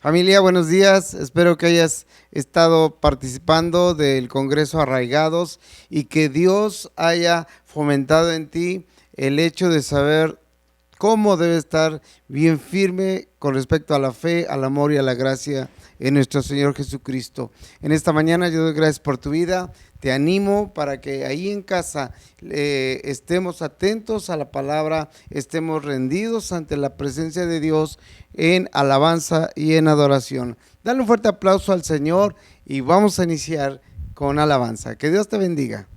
Familia, buenos días. Espero que hayas estado participando del Congreso Arraigados y que Dios haya fomentado en ti el hecho de saber cómo debe estar bien firme con respecto a la fe, al amor y a la gracia en nuestro Señor Jesucristo. En esta mañana yo doy gracias por tu vida. Te animo para que ahí en casa estemos atentos a la palabra, estemos rendidos ante la presencia de Dios en alabanza y en adoración. Dale un fuerte aplauso al Señor y vamos a iniciar con alabanza. Que Dios te bendiga.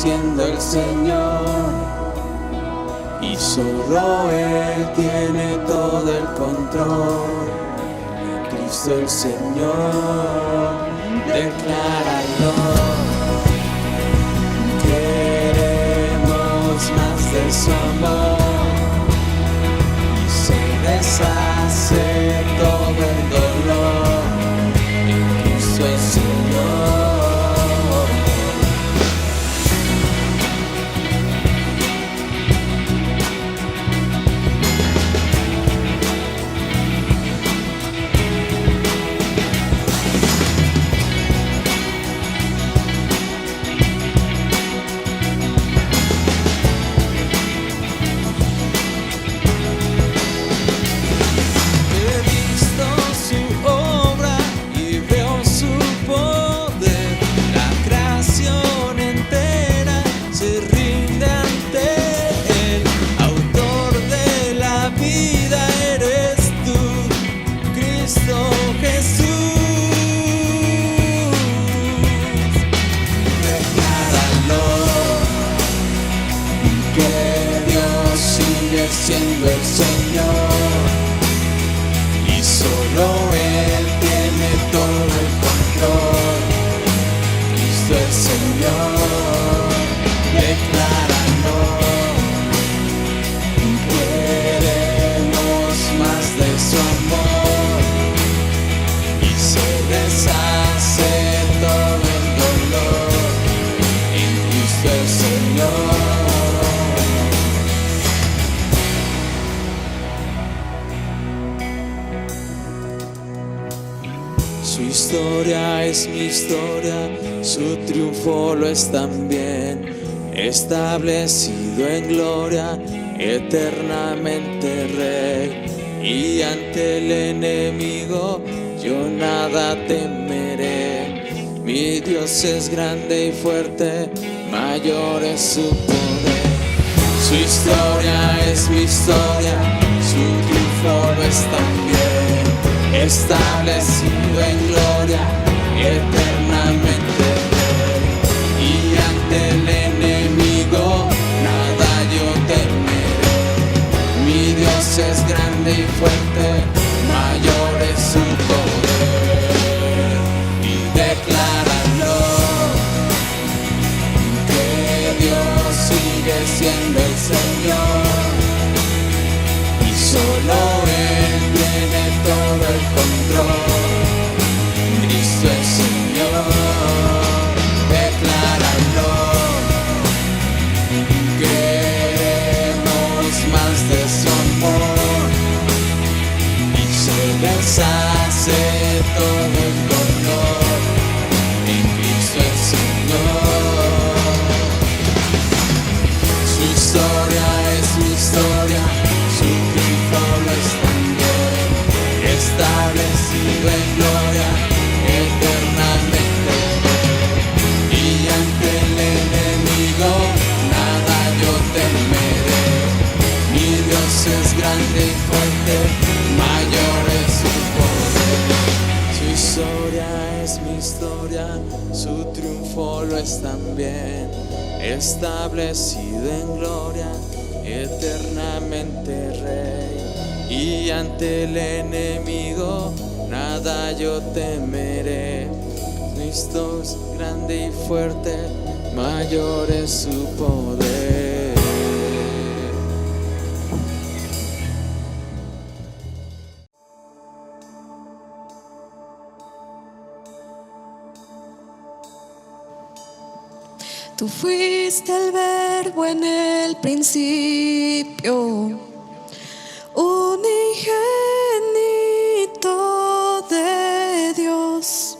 Siendo el Señor y solo Él tiene todo el control. Cristo el Señor, decláralo. Queremos más de su amor y se deshace todo el dolor. En Cristo el Señor. Siendo el Señor y solo Él tiene todo el control. Cristo el Señor, decláralo. Queremos más de su amor y se deshace todo el dolor. En Cristo el Señor. Su historia es mi historia, su triunfo lo es también, establecido en gloria, eternamente Rey. Y ante el enemigo yo nada temeré. Mi Dios es grande y fuerte, mayor es su poder. Su historia es mi historia, su triunfo lo es también, establecido en gloria, eternamente Rey. Y ante el enemigo nada yo temeré. Mi Dios es grande y fuerte, mayor es su poder. Y decláralo, que Dios sigue siendo el Señor y solo Él tiene todo el control. Cristo el Señor, decláralo. Queremos más Él les hace todo el dolor, en Cristo el Señor. Su historia es mi historia, su triunfo lo es también, establecido en gloria, eternamente. Y ante el enemigo nada yo temeré. Mi Dios es grande y fuerte, mayor es su poder. Su historia es mi historia, su triunfo lo es también, establecido en gloria, eternamente Rey. Y ante el enemigo nada yo temeré. Cristo es grande y fuerte, mayor es su poder. Tú fuiste el verbo en el principio, unigénito de Dios.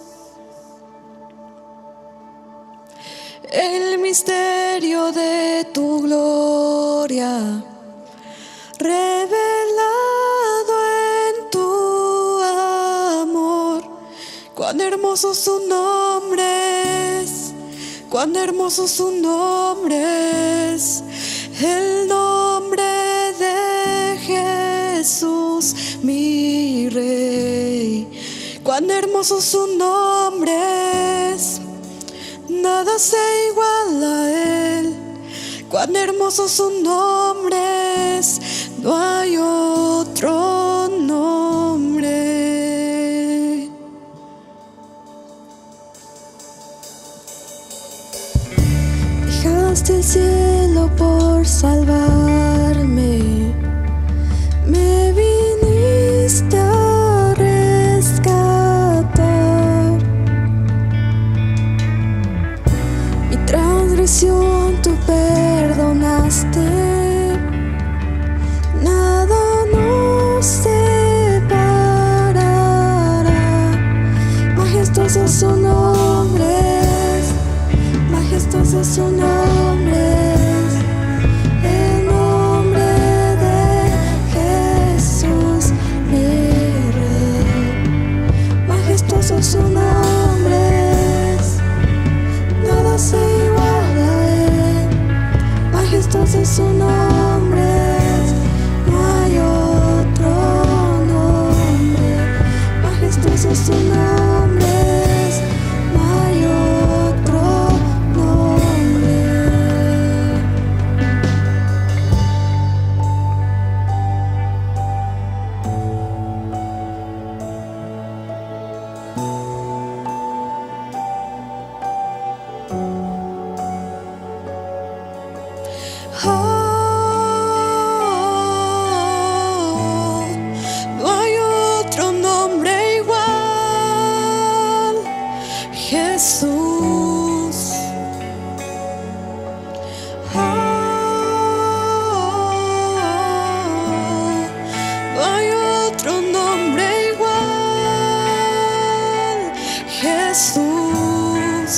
El misterio de tu gloria, revelado en tu amor. Cuán hermoso su nombre es, cuán hermoso su nombre es, el nombre de Jesús, mi Rey. Cuán hermoso su nombre es, nada se iguala a él. Cuán hermoso su nombre es, no hay otro nombre. Dejaste el cielo por salvarme, me viniste a rescatar. Mi transgresión tú perdonaste, nada nos separará. Majestuoso su nombre es, majestuoso su nombre es, el nombre de Jesús, mi Rey. Majestuoso su nombre es, nada se iguala a él. Majestuoso su nombre es, no hay otro nombre. Majestuoso su nombre es, no hay otro nombre. No hay otro nombre igual, Jesús. No hay otro nombre igual, Jesús.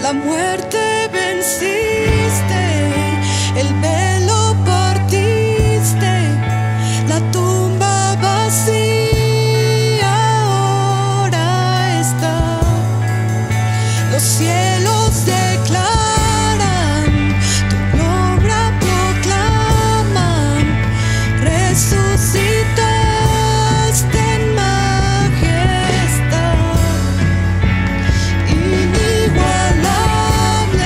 La muerte venciste, el velo partiste, la tumba vacía ahora está. Los cielos declaran, tu obra proclaman, resucitaste en majestad. Inigualable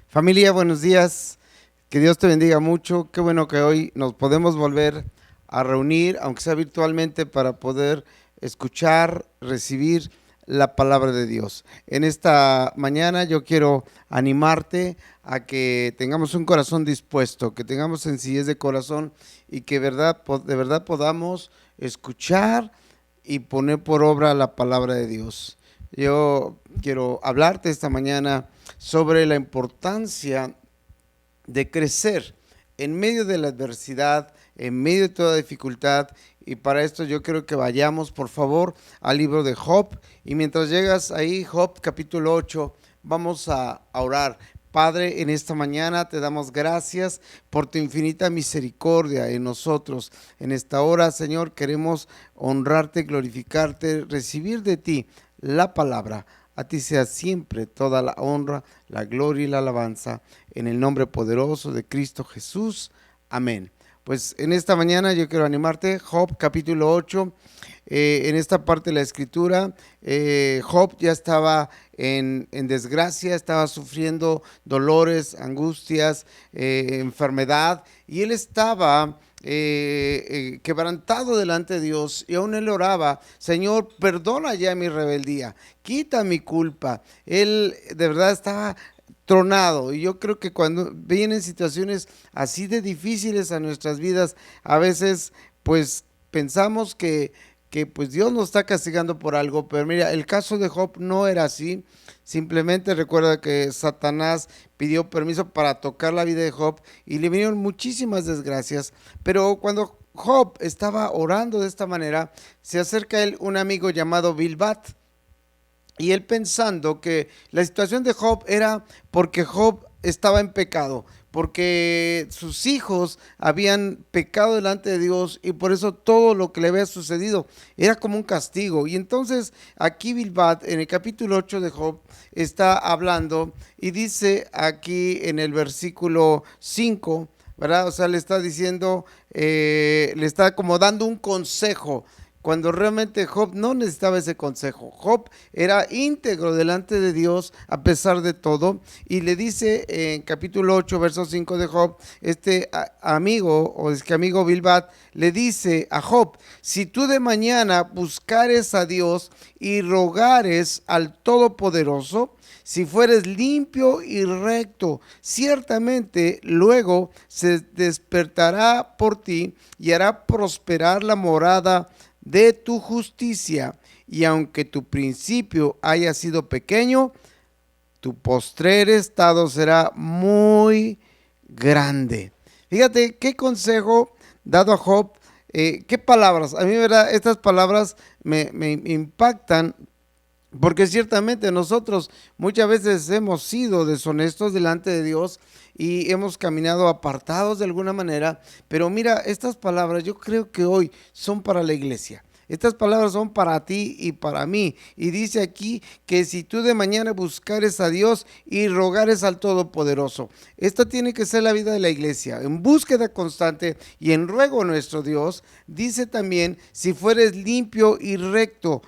Familia, buenos días. Que Dios te bendiga mucho. Qué bueno que hoy nos podemos volver a reunir, aunque sea virtualmente, para poder escuchar, recibir la palabra de Dios. En esta mañana yo quiero animarte a que tengamos un corazón dispuesto, que tengamos sencillez de corazón y que de verdad podamos escuchar y poner por obra la palabra de Dios. Yo quiero hablarte esta mañana sobre la importancia de crecer en medio de la adversidad, en medio de toda dificultad. Y para esto yo quiero que vayamos, por favor, al libro de Job. Y mientras llegas ahí, Job capítulo 8, vamos a orar. Padre, en esta mañana te damos gracias por tu infinita misericordia en nosotros. En esta hora, Señor, queremos honrarte, glorificarte, recibir de ti la palabra. A ti sea siempre toda la honra, la gloria y la alabanza, en el nombre poderoso de Cristo Jesús. Amén. Pues en esta mañana yo quiero animarte, Job capítulo 8, en esta parte de la escritura, Job ya estaba en desgracia, estaba sufriendo dolores, angustias, enfermedad, y él estaba quebrantado delante de Dios, y aún él oraba: Señor, perdona ya mi rebeldía, quita mi culpa. Él de verdad estaba tronado, y yo creo que cuando vienen situaciones así de difíciles a nuestras vidas, a veces pues pensamos que pues Dios nos está castigando por algo, pero mira, el caso de Job no era así. Simplemente recuerda que Satanás pidió permiso para tocar la vida de Job y le vinieron muchísimas desgracias, pero cuando Job estaba orando de esta manera, se acerca a él un amigo llamado Bildad. Y él, pensando que la situación de Job era porque Job estaba en pecado, porque sus hijos habían pecado delante de Dios, y por eso todo lo que le había sucedido era como un castigo. Y entonces aquí Bildad, en el capítulo 8 de Job, está hablando y dice aquí en el versículo 5, ¿verdad? O sea, le está diciendo, le está como dando un consejo, cuando realmente Job no necesitaba ese consejo. Job era íntegro delante de Dios a pesar de todo, y le dice en capítulo 8, verso 5 de Job, este amigo, o es que amigo Bildad, le dice a Job: si tú de mañana buscares a Dios y rogares al Todopoderoso, si fueres limpio y recto, ciertamente luego se despertará por ti y hará prosperar la morada de tu justicia, y aunque tu principio haya sido pequeño, tu postrer estado será muy grande. Fíjate qué consejo dado a Job, qué palabras. A mí, verdad, estas palabras me impactan, porque ciertamente nosotros muchas veces hemos sido deshonestos delante de Dios y hemos caminado apartados de alguna manera, pero mira, estas palabras yo creo que hoy son para la iglesia. Estas palabras son para ti y para mí. Y dice aquí que si tú de mañana buscares a Dios y rogares al Todopoderoso. Esta tiene que ser la vida de la iglesia, en búsqueda constante y en ruego a nuestro Dios. Dice también: si fueres limpio y recto.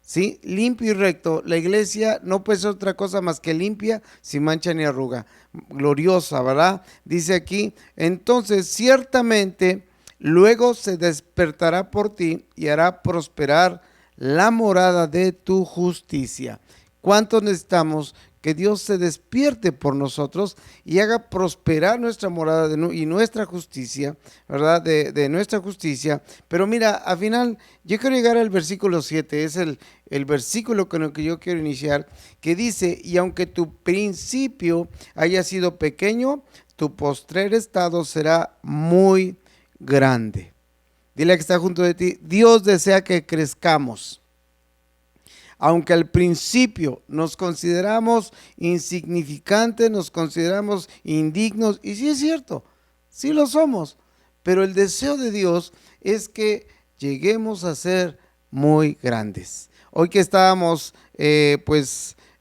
¿Sí? Limpio y recto. La iglesia no puede ser otra cosa más que limpia, sin mancha ni arruga. Gloriosa, ¿verdad? Dice aquí: entonces ciertamente luego se despertará por ti y hará prosperar la morada de tu justicia. ¿Cuánto necesitamos que Dios se despierte por nosotros y haga prosperar nuestra morada y nuestra justicia, ¿verdad? De nuestra justicia. Pero mira, al final yo quiero llegar al versículo 7, es el versículo con el que yo quiero iniciar, que dice: y aunque tu principio haya sido pequeño, tu postrer estado será muy grande. Dile a que está junto de ti: Dios desea que crezcamos. Aunque al principio nos consideramos insignificantes, nos consideramos indignos, y sí es cierto, sí lo somos, pero el deseo de Dios es que lleguemos a ser muy grandes. Hoy que estábamos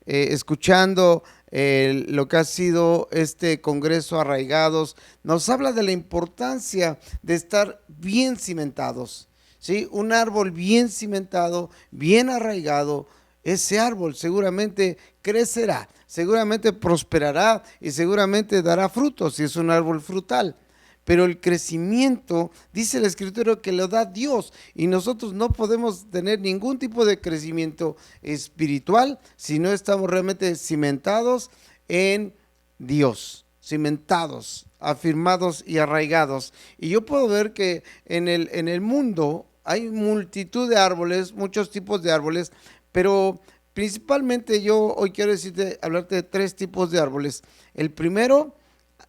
escuchando lo que ha sido este Congreso Arraigados, nos habla de la importancia de estar bien cimentados. ¿Sí? Un árbol bien cimentado, bien arraigado, ese árbol seguramente crecerá. seguramente prosperará y seguramente dará frutos si es un árbol frutal. Pero el crecimiento, dice la Escritura, que lo da Dios, y nosotros no podemos tener ningún tipo de crecimiento espiritual si no estamos realmente cimentados en Dios, cimentados, afirmados y arraigados. Y yo puedo ver que en el mundo hay multitud de árboles, muchos tipos de árboles, pero principalmente yo hoy quiero hablarte de 3 tipos de árboles. El primero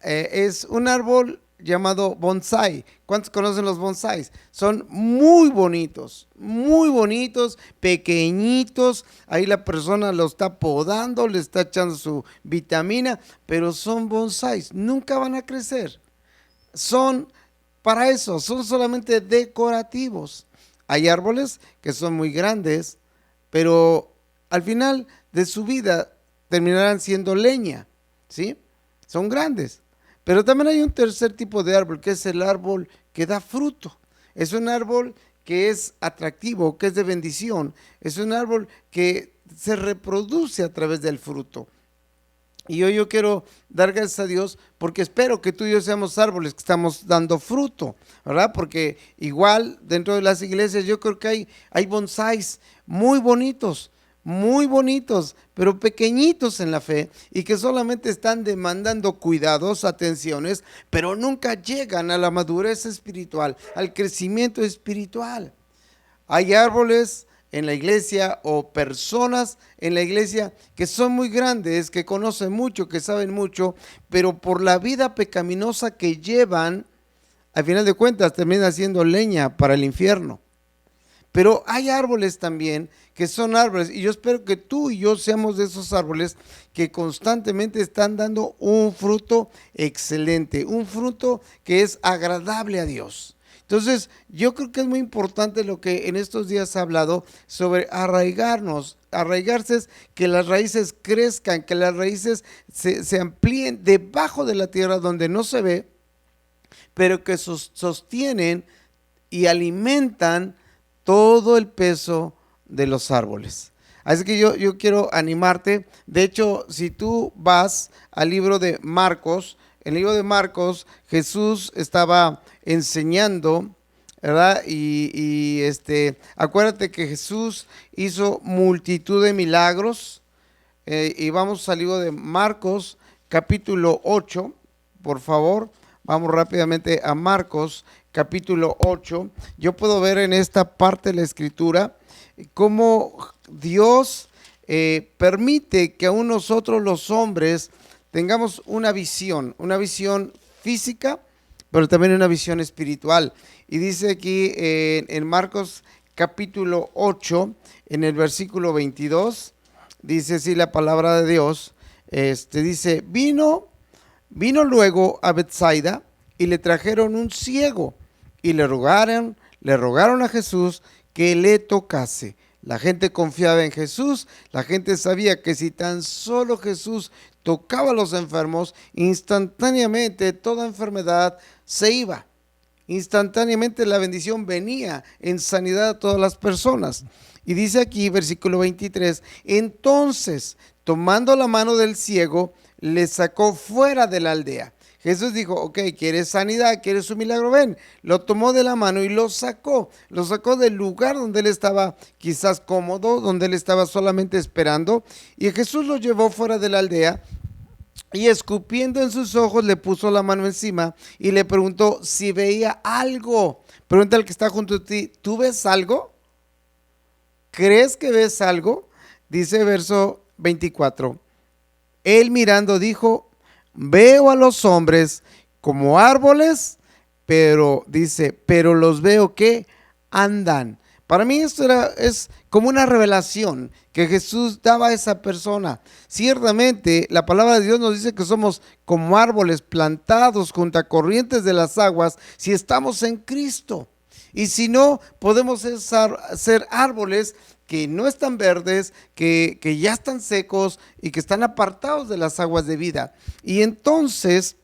es un árbol llamado bonsai. ¿Cuántos conocen los bonsais? Son muy bonitos, pequeñitos. Ahí la persona lo está podando, le está echando su vitamina, pero son bonsais, nunca van a crecer. Son para eso, son solamente decorativos. Hay árboles que son muy grandes, pero al final de su vida terminarán siendo leña, ¿sí? Son grandes. Pero también hay un tercer tipo de árbol, que es el árbol que da fruto. Es un árbol que es atractivo, que es de bendición. Es un árbol que se reproduce a través del fruto. Y hoy yo quiero dar gracias a Dios porque espero que tú y yo seamos árboles que estamos dando fruto, ¿verdad? Porque igual dentro de las iglesias yo creo que hay bonsáis muy bonitos, pero pequeñitos en la fe y que solamente están demandando cuidados, atenciones, pero nunca llegan a la madurez espiritual, al crecimiento espiritual. Hay árboles en la iglesia o personas en la iglesia que son muy grandes, que conocen mucho, que saben mucho, pero por la vida pecaminosa que llevan, al final de cuentas terminan siendo leña para el infierno. Pero hay árboles también que son árboles, y yo espero que tú y yo seamos de esos árboles que constantemente están dando un fruto excelente, un fruto que es agradable a Dios. Entonces, yo creo que es muy importante lo que en estos días ha hablado sobre arraigarnos. Arraigarse es que las raíces crezcan, que las raíces se amplíen debajo de la tierra donde no se ve, pero que sostienen y alimentan todo el peso de los árboles. Así que yo quiero animarte. De hecho, si tú vas al libro de Marcos, en el libro de Marcos, Jesús estaba enseñando, ¿verdad? Acuérdate que Jesús hizo multitud de milagros. Y vamos al libro de Marcos, capítulo 8, por favor. Vamos rápidamente a Marcos, capítulo 8. Yo puedo ver en esta parte de la escritura cómo Dios permite que aún nosotros los hombres tengamos una visión física, pero también una visión espiritual. Y dice aquí en Marcos capítulo 8, en el versículo 22, dice así la palabra de Dios, dice, vino luego a Betsaida y le trajeron un ciego y le rogaron a Jesús que le tocase. La gente confiaba en Jesús, la gente sabía que si tan solo Jesús tocaba a los enfermos, instantáneamente toda enfermedad se iba. Instantáneamente la bendición venía en sanidad a todas las personas. Y dice aquí, versículo 23, entonces, tomando la mano del ciego, le sacó fuera de la aldea. Jesús dijo, ok, ¿quieres sanidad? ¿Quieres un milagro? Ven. Lo tomó de la mano y lo sacó del lugar donde él estaba quizás cómodo, donde él estaba solamente esperando. Y Jesús lo llevó fuera de la aldea y escupiendo en sus ojos le puso la mano encima y le preguntó si veía algo. Pregunta al que está junto a ti, ¿tú ves algo? ¿Crees que ves algo? Dice verso 24. Él mirando dijo, veo a los hombres como árboles, pero los veo que andan. Para mí esto es como una revelación que Jesús daba a esa persona. Ciertamente la palabra de Dios nos dice que somos como árboles plantados junto a corrientes de las aguas si estamos en Cristo. Y si no, podemos ser árboles que no están verdes, que ya están secos y que están apartados de las aguas de vida. Y entonces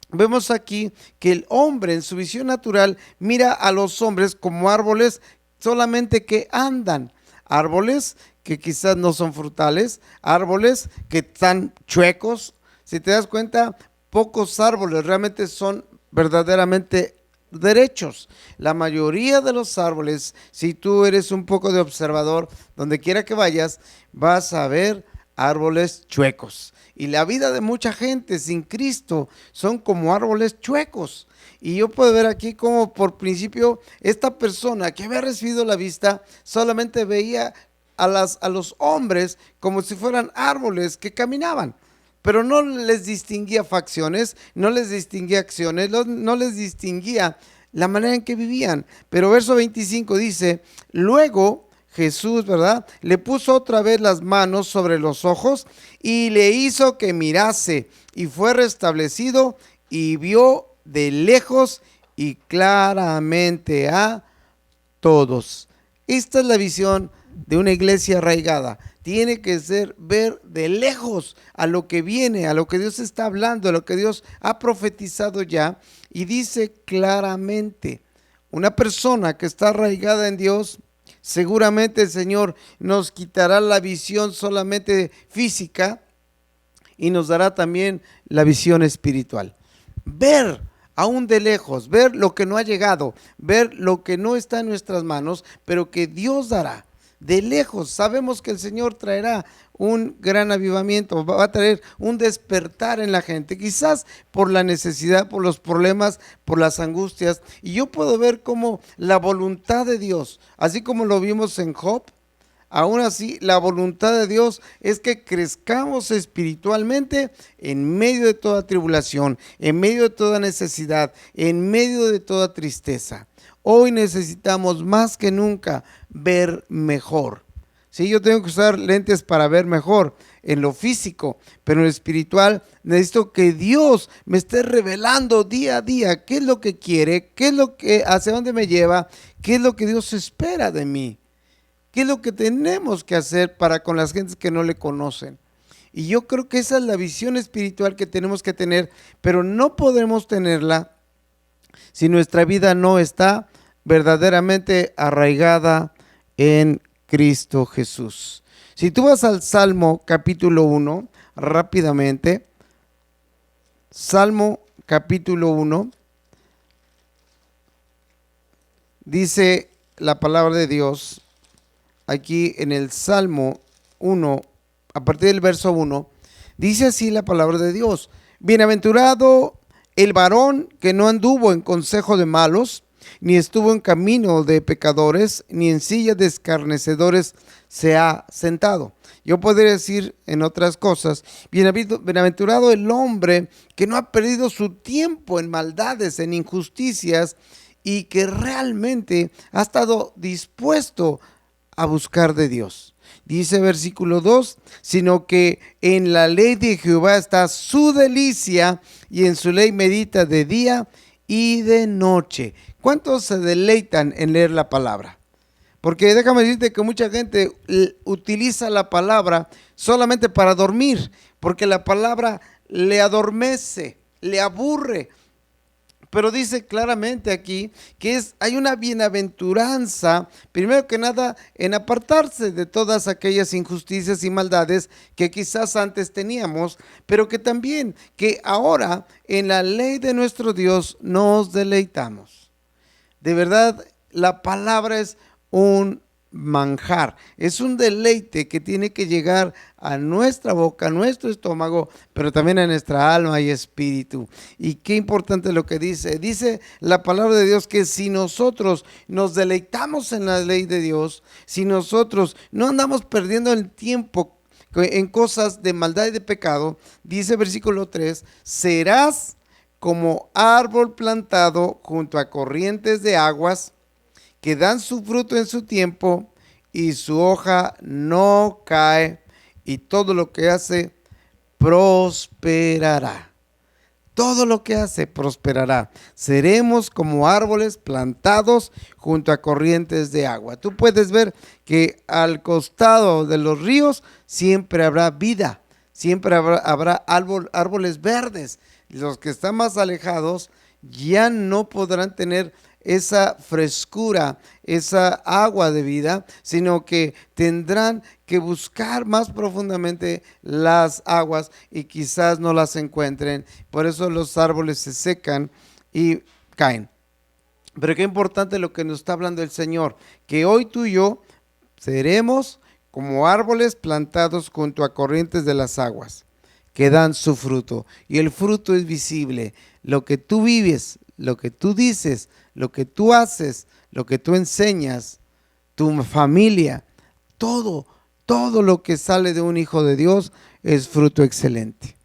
vemos aquí que el hombre en su visión natural mira a los hombres como árboles solamente que andan, árboles que quizás no son frutales, árboles que están chuecos. Si te das cuenta, pocos árboles realmente son verdaderamente derechos. La mayoría de los árboles, si tú eres un poco de observador, donde quiera que vayas, vas a ver árboles chuecos. Y la vida de mucha gente sin Cristo son como árboles chuecos. Y yo puedo ver aquí como por principio esta persona que había recibido la vista solamente veía a los hombres como si fueran árboles que caminaban, pero no les distinguía facciones, no les distinguía acciones, no les distinguía la manera en que vivían. Pero verso 25 dice, luego Jesús, ¿verdad?, le puso otra vez las manos sobre los ojos y le hizo que mirase, y fue restablecido y vio de lejos y claramente a todos. Esta es la visión de una iglesia arraigada. Tiene que ser ver de lejos a lo que viene, a lo que Dios está hablando, a lo que Dios ha profetizado ya, y dice claramente, una persona que está arraigada en Dios, seguramente el Señor nos quitará la visión solamente física y nos dará también la visión espiritual. Ver aún de lejos, ver lo que no ha llegado, ver lo que no está en nuestras manos, pero que Dios dará. De lejos sabemos que el Señor traerá un gran avivamiento, va a traer un despertar en la gente, quizás por la necesidad, por los problemas, por las angustias. Y yo puedo ver cómo la voluntad de Dios, así como lo vimos en Job, aún así la voluntad de Dios es que crezcamos espiritualmente en medio de toda tribulación, en medio de toda necesidad, en medio de toda tristeza. Hoy necesitamos más que nunca ver mejor. Sí, yo tengo que usar lentes para ver mejor en lo físico, pero en lo espiritual necesito que Dios me esté revelando día a día qué es lo que quiere, qué es lo que, hacia dónde me lleva, qué es lo que Dios espera de mí, qué es lo que tenemos que hacer para con las gentes que no le conocen. Y yo creo que esa es la visión espiritual que tenemos que tener, pero no podemos tenerla si nuestra vida no está verdaderamente arraigada en Cristo Jesús. Si tú vas al Salmo capítulo 1, rápidamente, Salmo capítulo 1, dice la palabra de Dios, aquí en el Salmo 1, a partir del verso 1, dice así la palabra de Dios: bienaventurado el varón que no anduvo en consejo de malos, ni estuvo en camino de pecadores, ni en silla de escarnecedores se ha sentado. Yo podría decir en otras cosas, bienaventurado el hombre que no ha perdido su tiempo en maldades, en injusticias, y que realmente ha estado dispuesto a buscar de Dios. Dice versículo 2, sino que en la ley de Jehová está su delicia, y en su ley medita de día y de noche. ¿Cuántos se deleitan en leer la palabra? Porque déjame decirte que mucha gente utiliza la palabra solamente para dormir, porque la palabra le adormece, le aburre. Pero dice claramente aquí que hay una bienaventuranza, primero que nada, en apartarse de todas aquellas injusticias y maldades que quizás antes teníamos, pero que también que ahora en la ley de nuestro Dios nos deleitamos. De verdad, la palabra es un manjar, es un deleite que tiene que llegar a nuestra boca, a nuestro estómago, pero también a nuestra alma y espíritu. Y qué importante lo que dice la palabra de Dios, que si nosotros nos deleitamos en la ley de Dios, si nosotros no andamos perdiendo el tiempo en cosas de maldad y de pecado, dice versículo 3, serás como árbol plantado junto a corrientes de aguas, que dan su fruto en su tiempo, y su hoja no cae, y todo lo que hace prosperará. Todo lo que hace prosperará. Seremos como árboles plantados junto a corrientes de agua. Tú puedes ver que al costado de los ríos siempre habrá vida, siempre habrá árboles verdes. Los que están más alejados ya no podrán tener esa frescura, esa agua de vida, sino que tendrán que buscar más profundamente las aguas y quizás no las encuentren. Por eso los árboles se secan y caen. Pero qué importante lo que nos está hablando el Señor, que hoy tú y yo seremos como árboles plantados junto a corrientes de las aguas, que dan su fruto. Y el fruto es visible. Lo que tú vives, lo que tú dices, lo que tú haces, lo que tú enseñas, tu familia, todo lo que sale de un hijo de Dios es fruto excelente.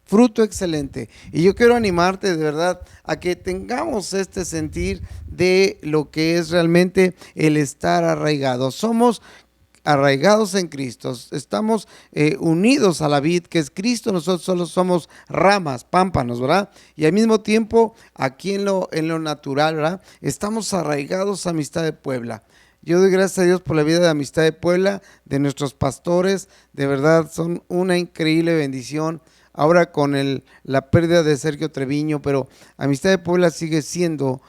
Fruto excelente. Y yo quiero animarte de verdad a que tengamos este sentir de lo que es realmente el estar arraigados. Somos arraigados en Cristo, estamos unidos a la vid que es Cristo, nosotros solo somos ramas, pámpanos, ¿verdad? Y al mismo tiempo aquí en lo natural, ¿verdad? Estamos arraigados a Amistad de Puebla. Yo doy gracias a Dios por la vida de Amistad de Puebla, de nuestros pastores, de verdad son una increíble bendición. Ahora con la pérdida de Sergio Treviño, pero Amistad de Puebla sigue siendo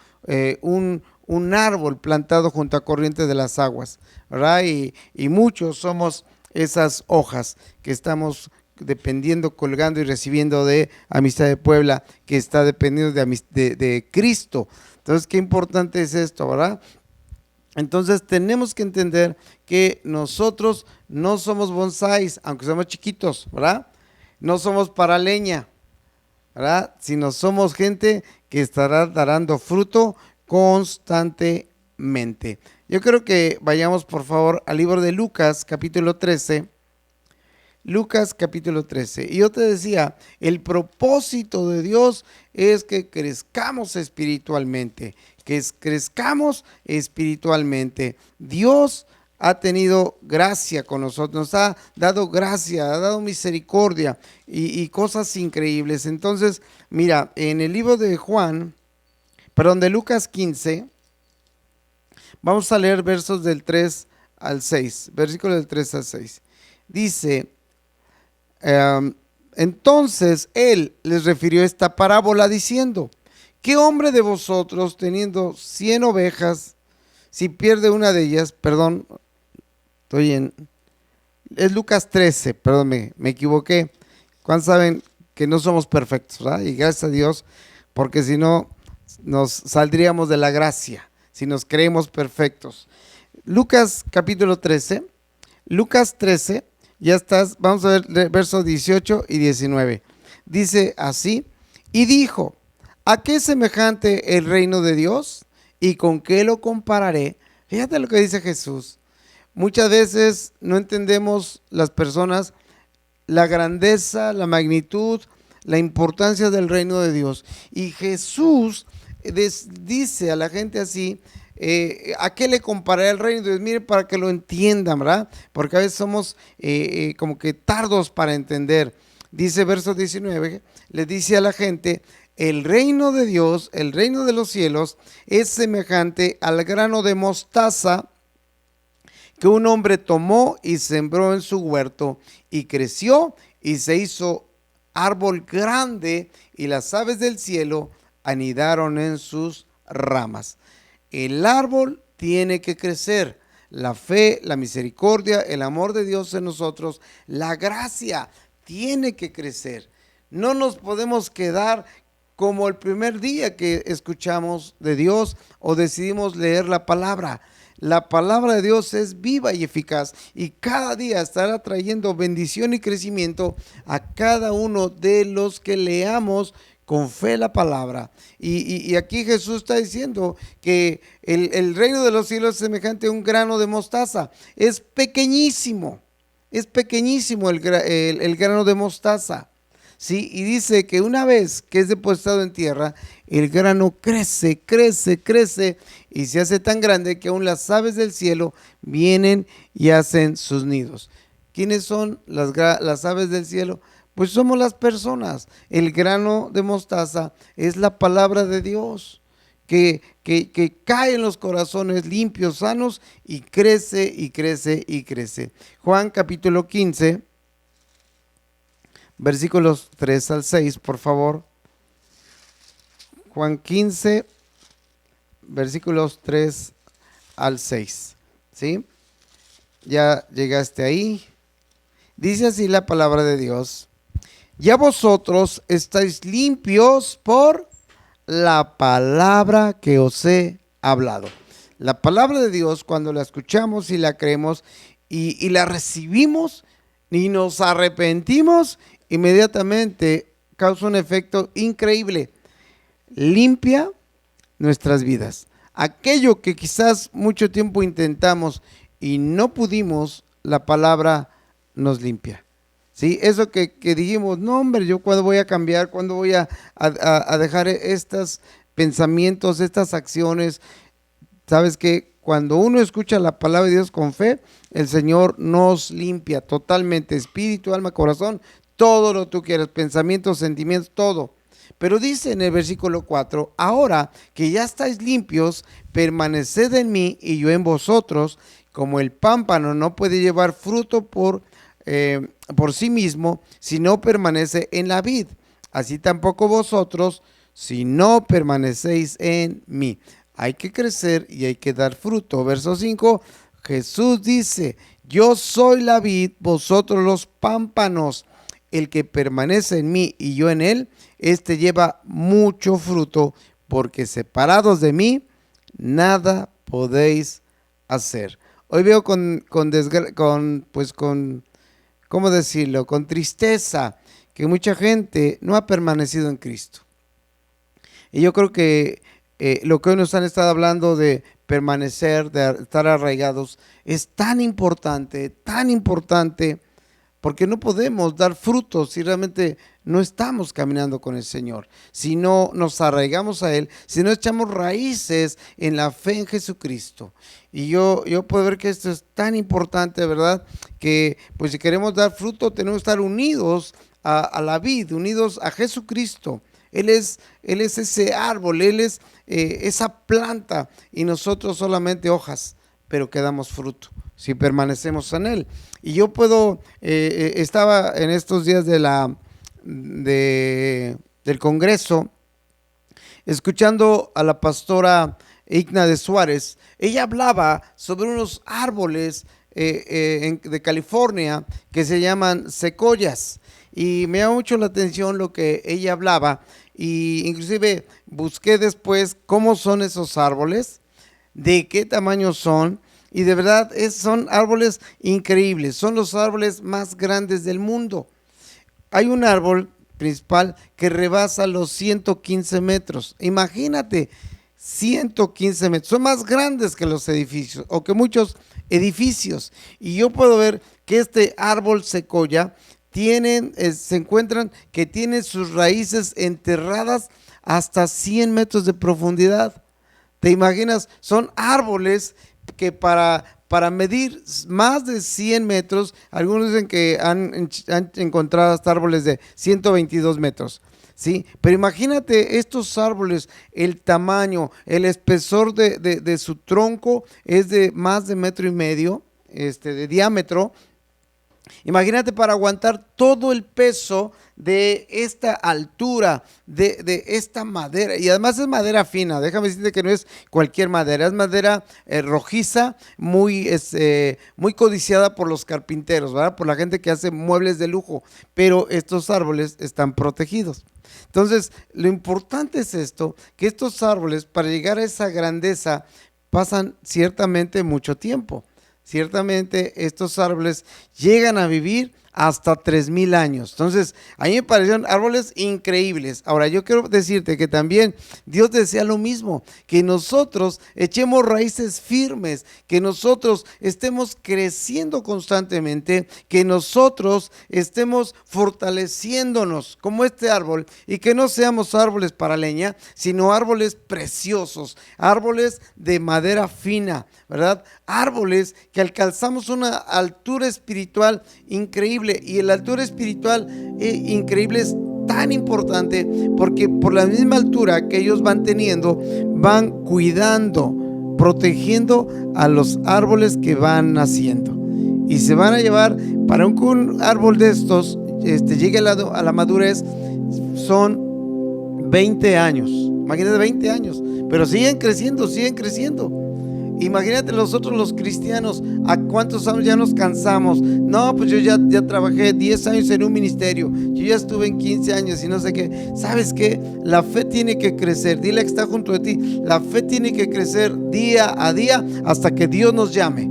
un árbol plantado junto a corrientes de las aguas, ¿verdad? Y muchos somos esas hojas que estamos dependiendo, colgando y recibiendo de Amistad de Puebla, que está dependiendo de Cristo. Entonces, qué importante es esto, ¿verdad? Entonces tenemos que entender que nosotros no somos bonsáis, aunque somos chiquitos, ¿verdad? No somos para leña, ¿verdad? Sino somos gente que estará dando fruto constantemente. Yo creo que vayamos por favor al libro de Lucas capítulo 13. Lucas capítulo 13. Y yo te decía, el propósito de Dios es que crezcamos espiritualmente, crezcamos espiritualmente. Dios ha tenido gracia con nosotros, nos ha dado gracia, ha dado misericordia y cosas increíbles. Entonces, mira, en el libro de de Lucas 15, vamos a leer versos del 3 al 6, versículos del 3 al 6. Dice, entonces él les refirió esta parábola diciendo, ¿qué hombre de vosotros teniendo 100 ovejas, si pierde una de ellas, es Lucas 13, perdón, me equivoqué. ¿Cuántos saben que no somos perfectos, ¿verdad? Y gracias a Dios, porque si no, nos saldríamos de la gracia, si nos creemos perfectos. Lucas capítulo 13, ya estás, vamos a ver versos 18 y 19. Dice así, y dijo, ¿a qué es semejante el reino de Dios? ¿Y con qué lo compararé? Fíjate lo que dice Jesús. Muchas veces no entendemos las personas la grandeza, la magnitud, la importancia del reino de Dios. Y Jesús dice a la gente así, ¿a qué le compararé el reino de Dios? Mire, para que lo entiendan, ¿verdad? Porque a veces somos como que tardos para entender. Dice verso 19, le dice a la gente, el reino de Dios, el reino de los cielos, es semejante al grano de mostaza que un hombre tomó y sembró en su huerto, y creció y se hizo árbol grande, y las aves del cielo anidaron en sus ramas. El árbol tiene que crecer. La fe, la misericordia, el amor de Dios en nosotros, la gracia tiene que crecer. No nos podemos quedar como el primer día que escuchamos de Dios o decidimos leer la palabra. La palabra de Dios es viva y eficaz y cada día estará trayendo bendición y crecimiento a cada uno de los que leamos con fe la palabra. Y aquí Jesús está diciendo que el reino de los cielos es semejante a un grano de mostaza. Es pequeñísimo el grano de mostaza. Sí, y dice que una vez que es depositado en tierra, el grano crece y se hace tan grande que aún las aves del cielo vienen y hacen sus nidos. ¿Quiénes son las aves del cielo? Pues somos las personas. El grano de mostaza es la palabra de Dios que cae en los corazones limpios, sanos y crece y crece y crece. Juan capítulo 15. Versículos 3 al 6, por favor. Juan 15, versículos 3 al 6. ¿Sí? Ya llegaste ahí. Dice así la palabra de Dios. Ya vosotros estáis limpios por la palabra que os he hablado. La palabra de Dios, cuando la escuchamos y la creemos y la recibimos y nos arrepentimos, inmediatamente causa un efecto increíble. Limpia nuestras vidas. Aquello que quizás mucho tiempo intentamos y no pudimos, la palabra nos limpia. ¿Sí? Eso que dijimos, no hombre, yo cuándo voy a cambiar, cuándo voy a dejar estos pensamientos, estas acciones. ¿Sabes qué? Cuando uno escucha la palabra de Dios con fe, el Señor nos limpia totalmente, espíritu, alma, corazón, todo lo que tú quieras, pensamientos, sentimientos, todo. Pero dice en el versículo 4, ahora que ya estáis limpios, permaneced en mí y yo en vosotros, como el pámpano no puede llevar fruto por sí mismo, si no permanece en la vid. Así tampoco vosotros, si no permanecéis en mí. Hay que crecer y hay que dar fruto. Verso 5, Jesús dice, yo soy la vid, vosotros los pámpanos. El que permanece en mí y yo en él, este lleva mucho fruto, porque separados de mí, nada podéis hacer. Hoy veo ¿cómo decirlo? Con tristeza que mucha gente no ha permanecido en Cristo. Y yo creo que lo que hoy nos han estado hablando de permanecer, de estar arraigados, es tan importante, porque no podemos dar frutos si realmente no estamos caminando con el Señor, si no nos arraigamos a Él, si no echamos raíces en la fe en Jesucristo. Y yo puedo ver que esto es tan importante, ¿verdad? Que pues si queremos dar fruto tenemos que estar unidos a la vid, unidos a Jesucristo. Él es ese árbol, Él es esa planta y nosotros solamente hojas, pero que damos fruto si permanecemos en Él. Y yo estaba en estos días del Congreso escuchando a la pastora Igna de Suárez. Ella hablaba sobre unos árboles de California que se llaman secoyas. Y me llamó mucho la atención lo que ella hablaba, y inclusive busqué después cómo son esos árboles, de qué tamaño son, y de verdad son árboles increíbles, son los árboles más grandes del mundo. Hay un árbol principal que rebasa los 115 metros, imagínate, 115 metros, son más grandes que los edificios, o que muchos edificios, y yo puedo ver que este árbol secoya se encuentran que tienen sus raíces enterradas hasta 100 metros de profundidad. ¿Te imaginas? Son árboles que para medir más de 100 metros, algunos dicen que han encontrado hasta árboles de 122 metros. ¿Sí? Pero imagínate estos árboles, el tamaño, el espesor de su tronco es de más de 1,5 metros de diámetro. Imagínate para aguantar todo el peso de esta altura, de esta madera, y además es madera fina, déjame decirte que no es cualquier madera, es madera rojiza, muy codiciada por los carpinteros, ¿verdad? Por la gente que hace muebles de lujo, pero estos árboles están protegidos. Entonces, lo importante es esto, que estos árboles para llegar a esa grandeza pasan ciertamente mucho tiempo. Ciertamente estos árboles llegan a vivir hasta 3,000 años. Entonces, a mí me parecieron árboles increíbles. Ahora, yo quiero decirte que también Dios desea lo mismo, que nosotros echemos raíces firmes, que nosotros estemos creciendo constantemente, que nosotros estemos fortaleciéndonos como este árbol y que no seamos árboles para leña, sino árboles preciosos, árboles de madera fina, ¿verdad? Árboles que alcanzamos una altura espiritual increíble, y la altura espiritual increíble es tan importante porque por la misma altura que ellos van teniendo, van cuidando, protegiendo a los árboles que van naciendo, y se van a llevar para un árbol de estos llegue a la madurez, son 20 años, Imagínate 20 años, pero siguen creciendo, siguen creciendo. Imagínate nosotros los cristianos, ¿a cuántos años ya nos cansamos? No, pues yo ya trabajé 10 años en un ministerio, yo ya estuve en 15 años y no sé qué. ¿Sabes qué? La fe tiene que crecer. Dile que está junto de ti, la fe tiene que crecer día a día hasta que Dios nos llame.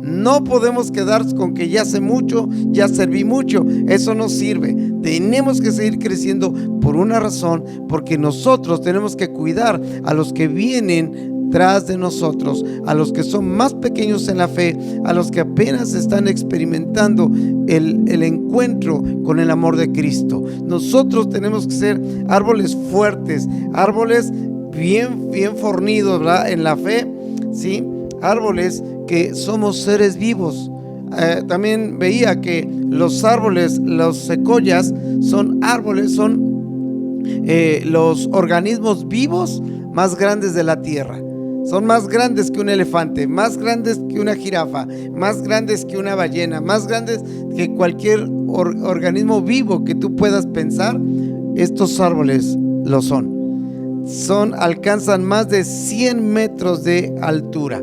No podemos quedarnos con que ya sé mucho, ya serví mucho. Eso no sirve. Tenemos que seguir creciendo por una razón, porque nosotros tenemos que cuidar a los que vienen tras de nosotros, a los que son más pequeños en la fe, a los que apenas están experimentando el encuentro con el amor de Cristo. Nosotros tenemos que ser árboles fuertes, árboles bien fornidos, ¿verdad? En la fe, ¿sí? Árboles que somos seres vivos. También veía que los árboles, los secoyas, son árboles, son los organismos vivos más grandes de la tierra. Son más grandes que un elefante, más grandes que una jirafa, más grandes que una ballena, más grandes que cualquier organismo vivo que tú puedas pensar. Estos árboles lo son. Alcanzan más de 100 metros de altura.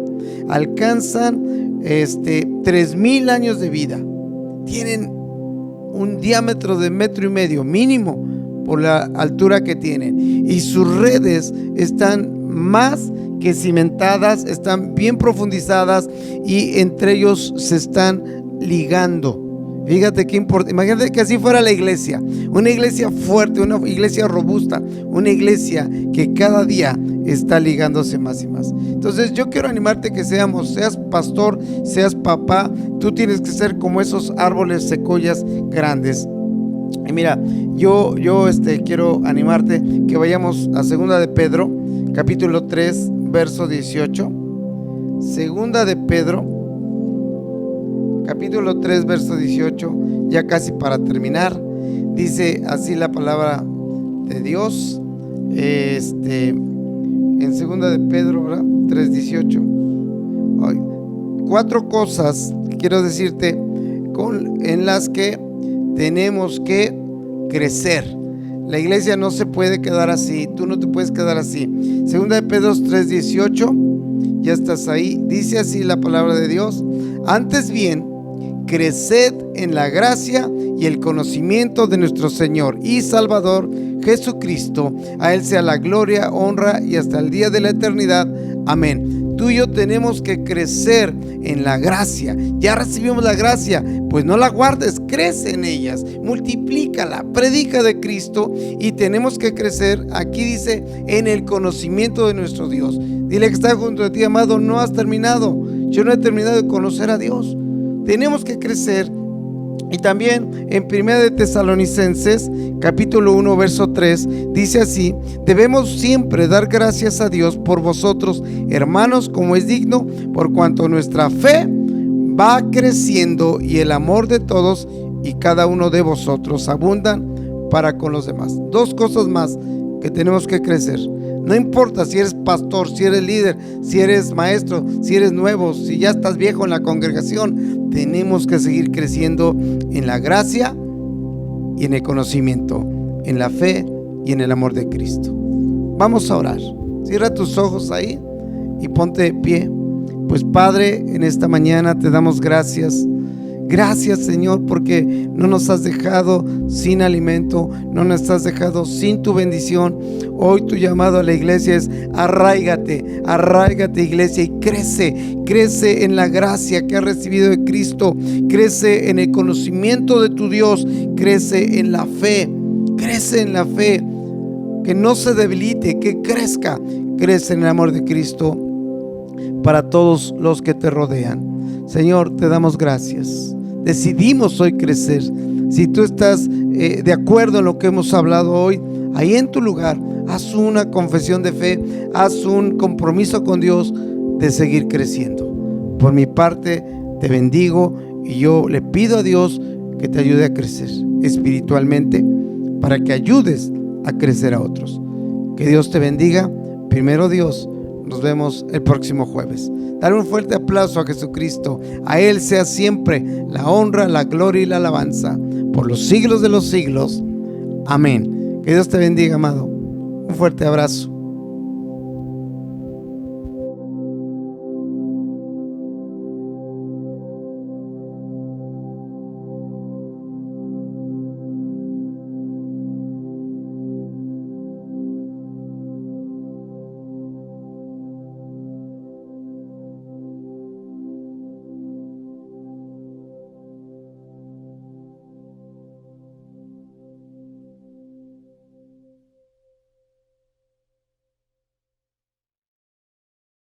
Alcanzan 3,000 años de vida. Tienen un diámetro de 1,5 metros mínimo por la altura que tienen. Y sus redes están más que cimentadas, están bien profundizadas y entre ellos se están ligando. Fíjate qué importante. Imagínate que así fuera la iglesia, una iglesia fuerte, una iglesia robusta, una iglesia que cada día está ligándose más y más. Entonces yo quiero animarte que seas pastor, seas papá, tú tienes que ser como esos árboles secoyas grandes. Y mira, yo quiero animarte que vayamos a 2 de Pedro, capítulo 3, verso 18. 2 de Pedro, capítulo 3, verso 18, ya casi para terminar. Dice así la palabra de Dios, en 2 de Pedro, ¿verdad? 3, 18. 4 cosas quiero decirte en las que tenemos que crecer. La iglesia no se puede quedar así, tú no te puedes quedar así. 2 de Pedro 3:18, ya estás ahí. Dice así la palabra de Dios: antes bien, creced en la gracia y el conocimiento de nuestro Señor y Salvador Jesucristo. A Él sea la gloria, honra y hasta el día de la eternidad. Amén. Tú y yo tenemos que crecer en la gracia. Ya recibimos la gracia, pues no la guardes, crece en ellas, multiplícala, predica de Cristo y tenemos que crecer. Aquí dice, en el conocimiento de nuestro Dios. Dile que está junto a ti, amado, no has terminado. Yo no he terminado de conocer a Dios. Tenemos que crecer. Y también en 1 de Tesalonicenses capítulo 1 verso 3 dice así: debemos siempre dar gracias a Dios por vosotros, hermanos, como es digno, por cuanto nuestra fe va creciendo y el amor de todos y cada uno de vosotros abundan para con los demás. 2 cosas más que tenemos que crecer. No importa si eres pastor, si eres líder, si eres maestro, si eres nuevo, si ya estás viejo en la congregación, tenemos que seguir creciendo en la gracia y en el conocimiento, en la fe y en el amor de Cristo. Vamos a orar. Cierra tus ojos ahí y ponte de pie. Pues Padre, en esta mañana te damos gracias. Gracias, Señor, porque no nos has dejado sin alimento, no nos has dejado sin tu bendición. Hoy tu llamado a la iglesia es: arráigate, iglesia, y crece en la gracia que has recibido de Cristo, crece en el conocimiento de tu Dios, crece en la fe, que no se debilite, que crezca, crece en el amor de Cristo para todos los que te rodean. Señor, te damos gracias. Decidimos hoy crecer. Si tú estás de acuerdo en lo que hemos hablado hoy, ahí en tu lugar, haz una confesión de fe, haz un compromiso con Dios de seguir creciendo. Por mi parte, te bendigo y yo le pido a Dios que te ayude a crecer espiritualmente para que ayudes a crecer a otros. Que Dios te bendiga. Primero Dios. Nos vemos el próximo jueves. Dale un fuerte aplauso a Jesucristo. A Él sea siempre la honra, la gloria y la alabanza por los siglos de los siglos. Amén. Que Dios te bendiga, amado. Un fuerte abrazo.